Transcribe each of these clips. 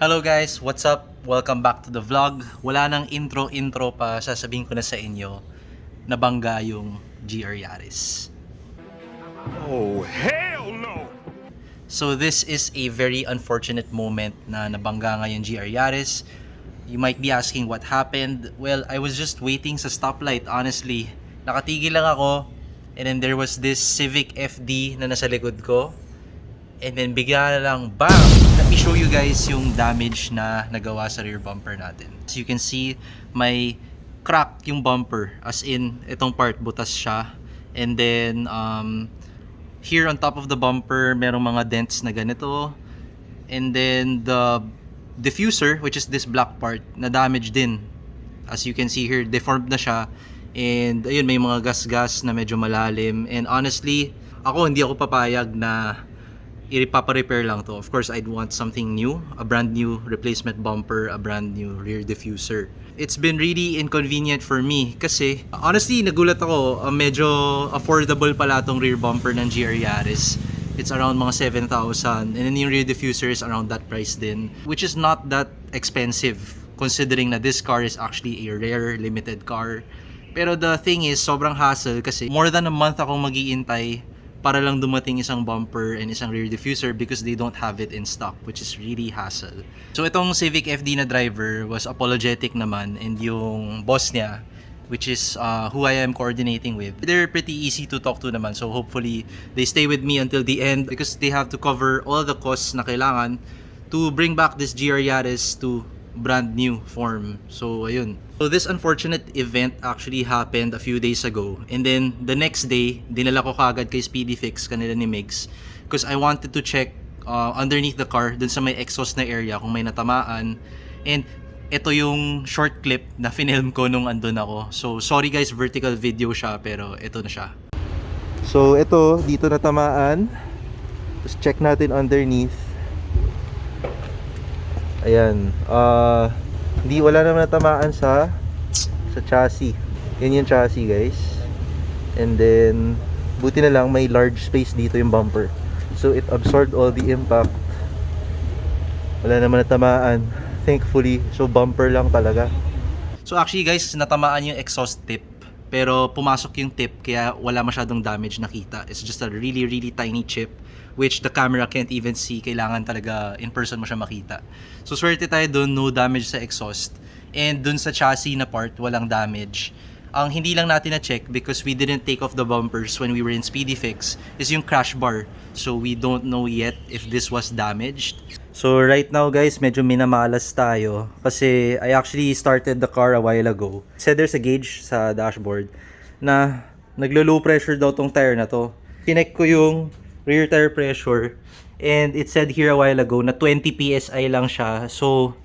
Hello guys, what's up? Welcome back to the vlog. Wala nang intro pa, sasabihin ko na sa inyo, nabangga yung GR Yaris. Oh, hell no! So this is a very unfortunate moment na nabangga nga yung GR Yaris. You might be asking what happened. Well, I was just waiting sa stoplight, honestly. Nakatigil lang ako, and then there was this Civic FD na nasa likod ko. And then bigla na lang, BAM! Let me show you guys yung damage na nagawa sa rear bumper natin. As you can see, may crack yung bumper. As in, itong part butas siya. And then, here on top of the bumper, merong mga dents na ganito. And then, the diffuser, which is this black part, na damage din. As you can see here, deformed na siya. And ayun, may mga gas-gas na medyo malalim. And honestly, ako hindi ako papayag na ipapa-repair lang to. Of course, I'd want something new, a brand new replacement bumper, a brand new rear diffuser. It's been really inconvenient for me kasi honestly, nagulat ako, medyo affordable pala tong rear bumper ng GR Yaris. It's around mga 7,000 and then yung rear diffuser is around that price din, which is not that expensive considering na this car is actually a rare limited car. Pero the thing is, sobrang hassle kasi more than a month akong mag-iintay para lang dumating isang bumper and isang rear diffuser because they don't have it in stock, which is really hassle. So itong Civic FD na driver was apologetic naman, and yung boss niya, which is who I am coordinating with, they're pretty easy to talk to naman. So hopefully they stay with me until the end because they have to cover all the costs na kailangan to bring back this GR Yaris to brand new form. So ayun. So this unfortunate event actually happened a few days ago, and then the next day dinala ko kagad kay Speedy Fix kanila ni Migs because I wanted to check underneath the car dun sa may exhaust na area kung may natamaan. And ito yung short clip na film ko nung andun ako. So sorry guys, vertical video siya pero ito na siya. So ito dito natamaan. Just check natin underneath. Ayan, hindi, wala naman natamaan sa chassis. Yan yung chassis guys. And then buti na lang may large space dito yung bumper, so it absorbed all the impact. Wala naman natamaan, thankfully. So bumper lang talaga. So actually guys, natamaan yung exhaust tip, pero pumasok yung tip kaya wala masyadong damage nakita. It's just a really tiny chip which the camera can't even see. Kailangan talaga in person mo siya makita. So swerte tayo dun, no damage sa exhaust. And dun sa chassis na part, walang damage. Ang hindi lang natin na-check because we didn't take off the bumpers when we were in Speedy Fix is yung crash bar. So we don't know yet if this was damaged. So right now guys, medyo minamalas tayo kasi I actually started the car a while ago. Said there's a gauge sa dashboard na naglo-low pressure daw tong tire na to. Kinek ko yung rear tire pressure and it said here a while ago na 20 PSI lang siya. So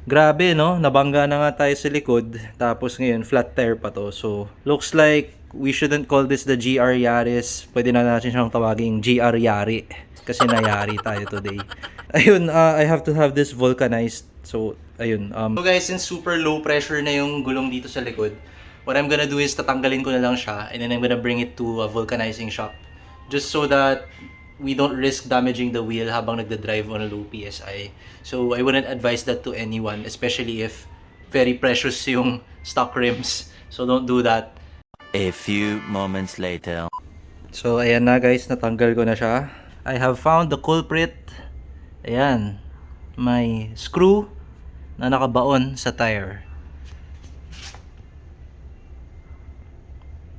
grabe no, nabangga na nga tayo sa likod tapos ngayon flat tire pa to. So looks like we shouldn't call this the GR Yaris. Pwede na natin siyang tawaging GR Yari kasi nayari tayo today. Ayun, I have to have this vulcanized. So ayun, so guys, since super low pressure na yung gulong dito sa likod, what I'm gonna do is tatanggalin ko na lang siya and then I'm gonna bring it to a vulcanizing shop just so that we don't risk damaging the wheel habang nagda-drive on a low PSI. So I wouldn't advise that to anyone, especially if very precious yung stock rims. So don't do that. A few moments later. So ayan na guys, natanggal ko na siya. I have found the culprit. Ayan, may screw na nakabaon sa tire.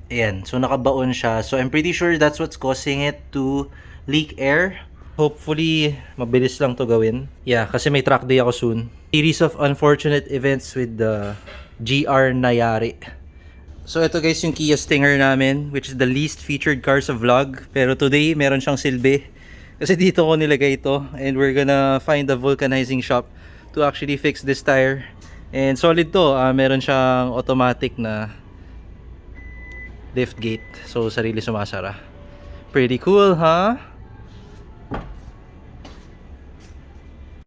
Ayan, so nakabaon siya. So I'm pretty sure that's what's causing it to leak air. Hopefully, mabilis lang to gawin. Yeah, kasi may track day ako soon. Series of unfortunate events with the GR Nayari. So ito guys yung Kia Stinger namin, which is the least featured car sa vlog. Pero today, meron siyang silbi. Kasi dito ko nilagay ito. And we're gonna find a vulcanizing shop to actually fix this tire. And solid to. Meron siyang automatic na lift gate. So sarili sumasara. Pretty cool, huh?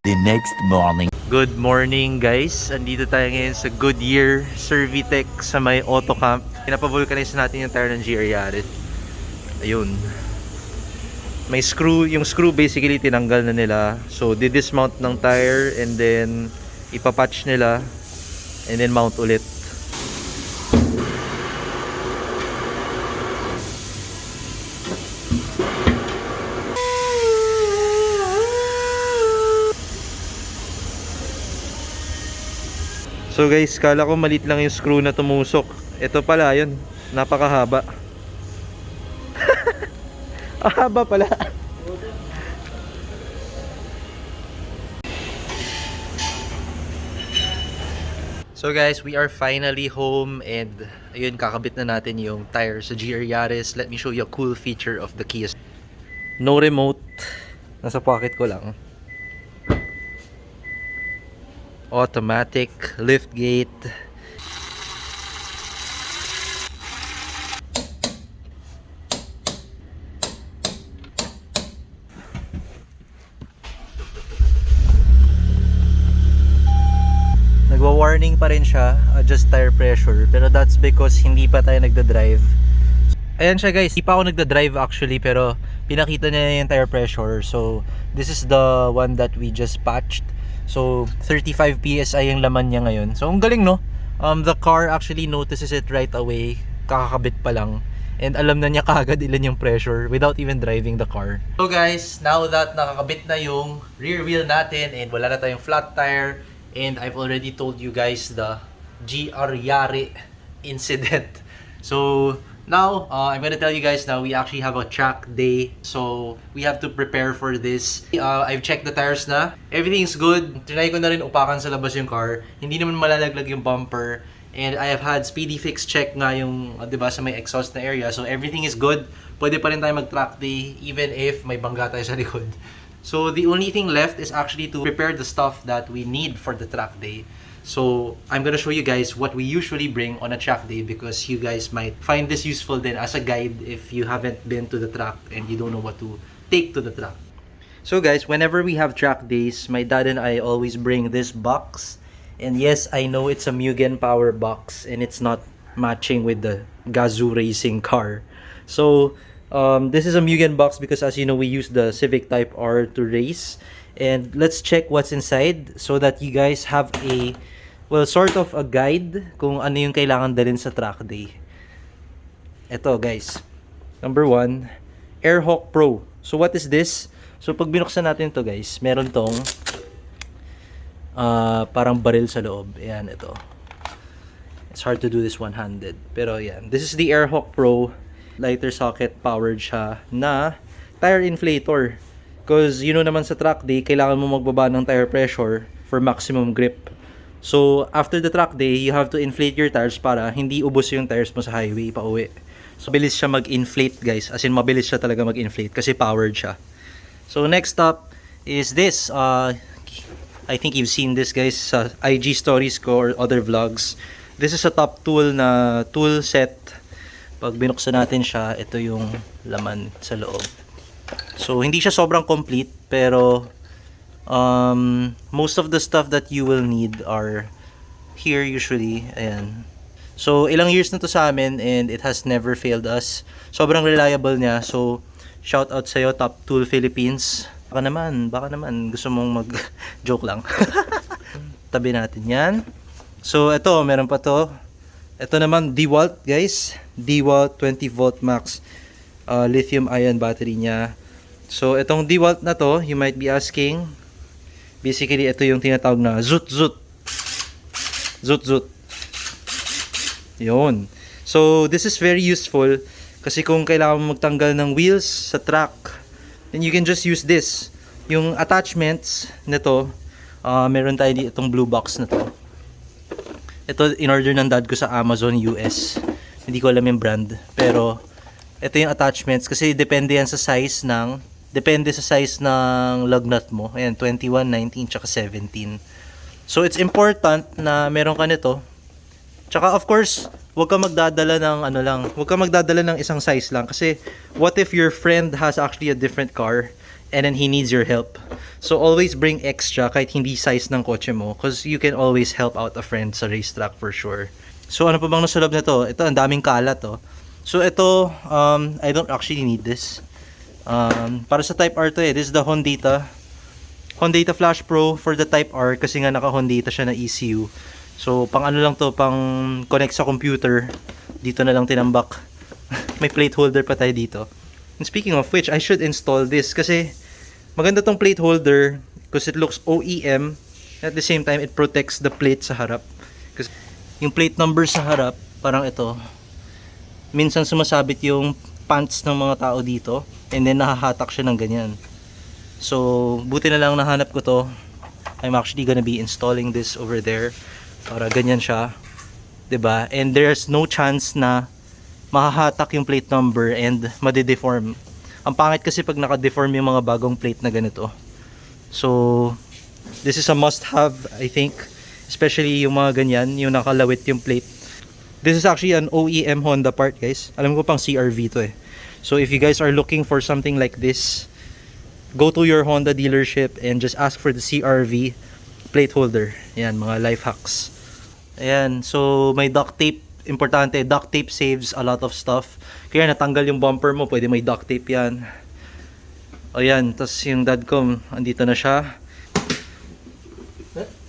The next morning. Good morning guys. Andito tayo ngayon sa Goodyear Servitec sa may Autocamp. Pinapavulcanize natin yung tire ng GR Yaris. Ayun. May screw, yung screw basically tinanggal na nila. So, di-dismount ng tire and then ipapatch nila and then mount ulit. So guys, kala ko maliit lang yung screw na tumusok. Ito pala yun, napakahaba. Haba pala. So guys, we are finally home and ayun, kakabit na natin yung tire sa GR Yaris. Let me show you a cool feature of the Kia. No remote. Nasa pocket ko lang. Automatic lift gate. Nagwa-warning pa rin siya, adjust tire pressure, pero that's because hindi pa tayo nagda-drive. Ayan siya guys, hindi pa ako nagda-drive actually, pero pinakita niya yung tire pressure. So this is the one that we just patched. So 35 PSI yung laman niya ngayon. So ang galing, no? The car actually notices it right away, kakakabit pa lang, and alam na niya kaagad ilan yung pressure without even driving the car. So guys, now that nakakabit na yung rear wheel natin and wala na tayong flat tire, and I've already told you guys the GR Yari incident. So now, I'm gonna tell you guys now we actually have a track day. So we have to prepare for this. I've checked the tires na. Everything's good. Trinay ko na rin upakan sa labas yung car. Hindi naman malalaglag yung bumper. And I have had speedy fix check nga yung, diba, sa may exhaust na area. So everything is good. Pwede pa rin tayo mag-track day even if may bangga tayo sa likod. So the only thing left is actually to prepare the stuff that we need for the track day. So I'm gonna show you guys what we usually bring on a track day, because you guys might find this useful then as a guide if you haven't been to the track and you don't know what to take to the track. So guys, whenever we have track days, my dad and I always bring this box. And yes, I know it's a Mugen Power box and it's not matching with the Gazoo racing car. So this is a Mugen box because, as you know, we use the Civic Type R to race. And let's check what's inside so that you guys have a, well, sort of a guide kung ano yung kailangan dalhin sa track day. Ito guys, number 1, Airhawk Pro. So what is this? So pag binuksan natin ito guys, meron tong parang baril sa loob. Ayan, ito. It's hard to do this one-handed, pero yan. This is the Airhawk Pro. Lighter socket powered siya na tire inflator. Because you know naman sa track day, kailangan mo magbaba ng tire pressure for maximum grip. So after the track day, you have to inflate your tires para hindi ubos yung tires mo sa highway pa uwi. So mabilis siya mag-inflate guys. As in mabilis siya talaga mag-inflate kasi powered siya. So next up is this. I think you've seen this guys sa IG stories ko or other vlogs. This is a top tool na tool set. Pag binuksan natin siya, ito yung laman sa loob. So, hindi siya sobrang complete, pero most of the stuff that you will need are here usually. Ayan. So, ilang years na to sa amin and it has never failed us. Sobrang reliable niya. So, shout out sa'yo, Top Tool Philippines. Baka naman, gusto mong mag-joke lang. Tabi natin yan. So, ito, meron pa to. Ito naman, DeWalt guys. DeWalt 20 volt max lithium ion battery niya. So itong DeWalt na to, you might be asking, basically ito yung tinatawag na zoot zoot. Zoot zoot. Yun. So this is very useful kasi kung kailangan mo magtanggal ng wheels sa track, then you can just use this. Yung attachments nito, meron tayo dito itong blue box na to. Ito, in-order ng dad ko sa Amazon US. Hindi ko alam yung brand. Pero, ito yung attachments. Kasi depende yan sa size ng lug nut mo. Ayan, 21, 19, tsaka 17. So, it's important na meron ka nito. Tsaka, of course, huwag ka magdadala ng isang size lang. Kasi, what if your friend has actually a different car and then he needs your help? So always bring extra kahit hindi size ng kotse mo, because you can always help out a friend sa racetrack for sure. So ano pa bang nasa loob nito? Ito, ang daming kalat oh. So ito, I don't actually need this. Para sa Type R to eh. This is the Hondata Flash Pro for the Type R kasi nga naka Hondata siya na ECU. So pang ano lang to, pang connect sa computer. Dito na lang tinambak. May plate holder pa tayo dito. And speaking of which, I should install this kasi maganda tong plate holder because it looks OEM. At the same time, it protects the plate sa harap. Kasi yung plate number sa harap, parang ito. Minsan sumasabit yung pants ng mga tao dito and then nahahatak siya ng ganyan. So, buti na lang nahanap ko to. I'm actually gonna be installing this over there para ganyan siya. 'Di ba? And there's no chance na mahahatak yung plate number and madideform. Ang pangit kasi pag naka-deform yung mga bagong plate na ganito. So, this is a must-have, I think. Especially yung mga ganyan, yung nakalawit yung plate. This is actually an OEM Honda part, guys. Alam ko pang CRV to eh. So, if you guys are looking for something like this, go to your Honda dealership and just ask for the CRV plate holder. Ayan, mga life hacks. Ayan, so may duct tape. Importante, duct tape saves a lot of stuff. Kaya natanggal yung bumper mo, pwede may duct tape yan. Ayan, tas yung dadcom, andito na siya.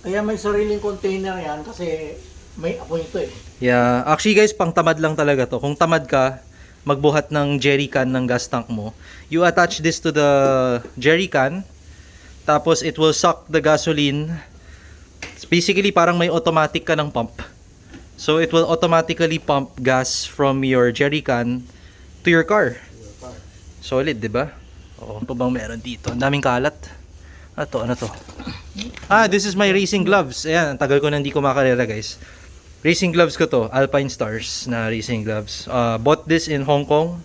Kaya may sariling container yan kasi may apoy ito eh. Yeah, actually guys, pang tamad lang talaga to. Kung tamad ka, magbuhat ng jerry can ng gas tank mo. You attach this to the jerry can, tapos it will suck the gasoline. It's basically parang may automatic ka ng pump. So it will automatically pump gas from your jerry can to your car. Solid, 'di ba? Oo. Ano pa bang meron dito? Ang daming kalat. Ano to? This is my racing gloves. Ayan, ang tagal ko na hindi ko makarera, guys. Racing gloves ko to, Alpine Stars na racing gloves. Bought this in Hong Kong.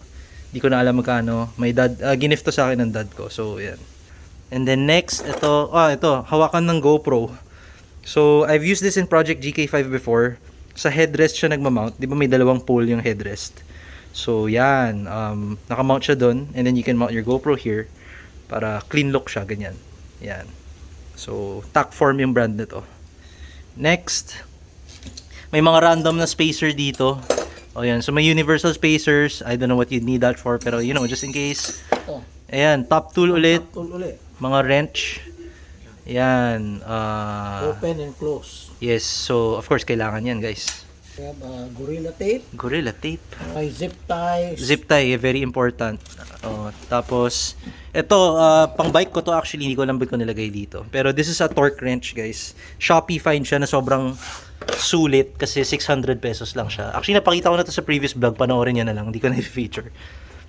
Hindi ko na alam magkano. May dad, ginift to sa akin ng dad ko. So, ayan. And then next, ito, hawakan ng GoPro. So, I've used this in Project GK5 before. Sa headrest siya nagmamount. Di ba may dalawang pole yung headrest? So, yan. Nakamount siya doon. And then you can mount your GoPro here. Para clean look siya. Ganyan. Yan. So, Tacform yung brand nito. Next, may mga random na spacer dito. O yan. So, may universal spacers. I don't know what you need that for. Pero, you know, just in case. Ito. Ayan. Top tool ulit. Tool ulit. Mga wrench. Yan. Open and close. Yes. So, of course, kailangan yan, guys. We have Gorilla Tape. Gorilla tape. May zip ties. Zip tie, very important. Tapos, ito, pang bike ko to actually, hindi ko alam ba't ko nilagay dito. Pero this is a torque wrench, guys. Shopee find siya na sobrang sulit kasi 600 pesos lang siya. Actually, napakita ko na to sa previous vlog. Panoorin nyo na lang. Hindi ko na-feature.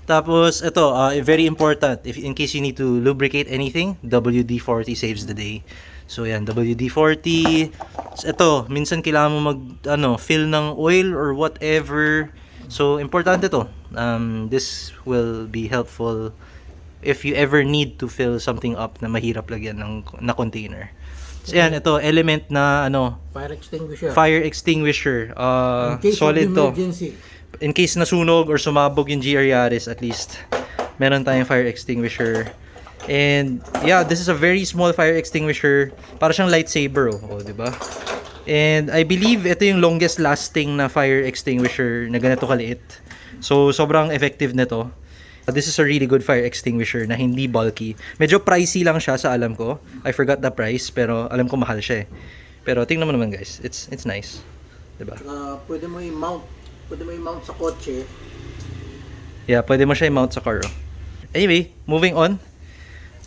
Tapos, ito, very important. If in case you need to lubricate anything, WD-40 saves the day. So, yan, WD-40. Ito, minsan kailangan mo fill ng oil or whatever. So, importante to. This will be helpful if you ever need to fill something up na mahirap lagyan na container. So, yan, ito, element na, Fire extinguisher. fire extinguisher. In case Solid of to. emergency. In case nasunog or sumabog yung GR Yaris, at least meron tayong fire extinguisher. And yeah, this is a very small fire extinguisher. Para siyang lightsaber, di ba? And I believe ito yung longest lasting na fire extinguisher na ganito kaliit. So sobrang effective nito. This is a really good fire extinguisher na hindi bulky. Medyo pricey lang siya sa alam ko. I forgot the price, pero alam ko mahal siya eh. Pero tingnan mo naman, guys. It's nice. 'Di ba? Pwede mo i-mount sa kotse. Yeah, pwede mo siya i-mount sa car. Anyway, moving on.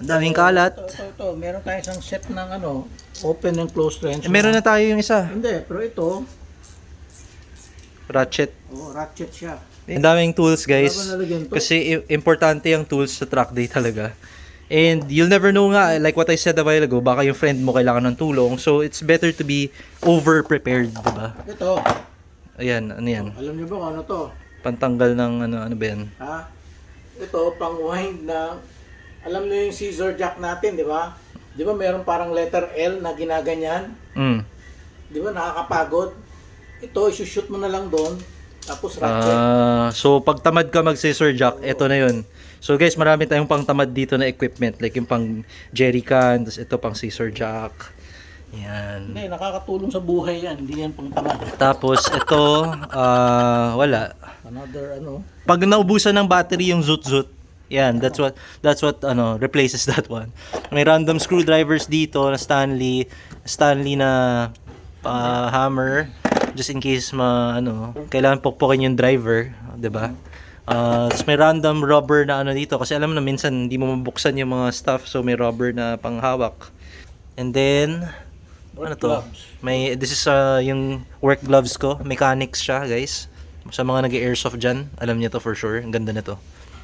Ang daming kalat. Ito. Meron tayong isang set ng open and close wrench. Meron na tayo yung isa. Hindi, pero ito, Ratchet. ratchet siya. Ang daming tools, guys. Wala ba nalagyan to? Kasi importante yung tools sa track day talaga. And you'll never know nga, like what I said a while ago, baka yung friend mo kailangan ng tulong. So, it's better to be over-prepared, diba? Ito, Ayan, ano yan? alam niyo ba kung ano to? Pantanggal ng ano ba yan? Ha? Ito, pang wind na, alam niyo yung scissor jack natin, di ba? Di ba meron parang letter L na ginaganyan? Di ba nakakapagod? Ito, isushoot mo na lang doon, tapos ratchet. So, pag tamad ka mag-scissor jack, eto na yun. So, guys, marami tayong pang tamad dito na equipment. Like yung pang jerry can, tapos ito pang scissor jack. Yan. Hindi, nakakatulong sa buhay yan. Hindi yan pang tamad. Tapos, ito, wala. Another Pag naubusan ng battery yung Zoot Zoot, Yan, that's what replaces that one. May random screwdrivers dito na Stanley na hammer just in case kailangan pukpukin yung driver, 'di ba? Tapos may random rubber na dito kasi alam mo na minsan hindi mo mabuksan yung mga stuff, so may rubber na panghawak. And then this is yung work gloves ko. Mechanics siya, guys. Sa mga nag-airsoft dyan, alam niyo to for sure. Ang ganda na to.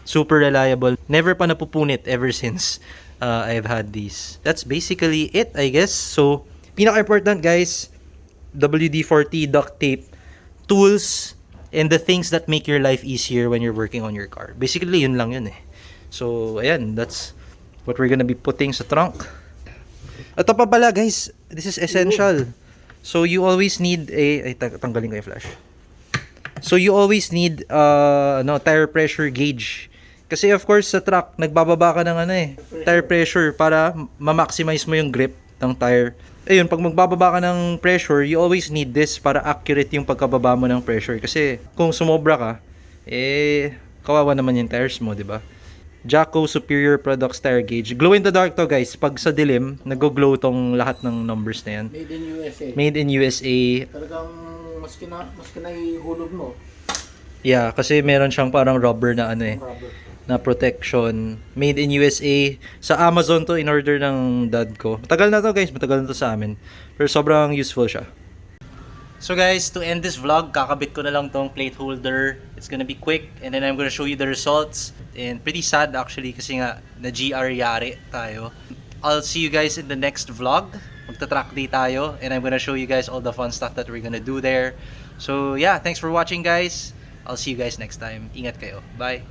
Super reliable. Never pa napupunit ever since I've had these. That's basically it, I guess. So, pinaka-important, guys, WD-40 duct tape, tools, and the things that make your life easier when you're working on your car. Basically, yun lang yun eh. So, ayan, that's what we're gonna be putting sa trunk. Ito pa pala, guys, this is essential. So, you always need tanggalin ko yung flash. So, you always need tire pressure gauge. Kasi of course, sa truck, nagbababa ka ng tire pressure para ma-maximize mo yung grip ng tire. Ayun, pag magbababa ka ng pressure, you always need this para accurate yung pagkababa mo ng pressure. Kasi kung sumobra ka, kawawa naman yung tires mo, di ba? Jacko Superior Products Tire Gauge. Glow in the dark to, guys. Pag sa dilim, nag-glow tong lahat ng numbers na yan. Made in USA. Made in USA. Talagang maski na ihulog mo. Yeah, kasi meron siyang parang rubber na Rubber. na protection. Made in USA. Sa Amazon to, in order ng dad ko. Matagal na to, guys. Matagal na to sa amin. Pero sobrang useful siya. So guys, to end this vlog, kakabit ko na lang tong plate holder. It's gonna be quick and then I'm gonna show you the results. And pretty sad actually kasi nga na GR yari tayo. I'll see you guys in the next vlog. Magta-track day tayo and I'm gonna show you guys all the fun stuff that we're gonna do there. So yeah, thanks for watching, guys. I'll see you guys next time. Ingat kayo. Bye.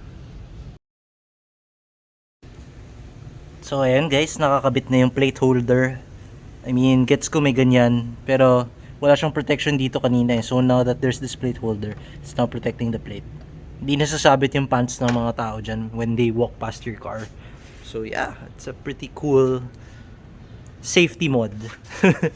So ayan guys, nakakabit na yung plate holder. I mean, gets ko may ganyan, pero wala siyang protection dito kanina eh. So now that there's this plate holder, it's now protecting the plate. Hindi nasasabit yung pants ng mga tao dyan when they walk past your car. So yeah, it's a pretty cool safety mod.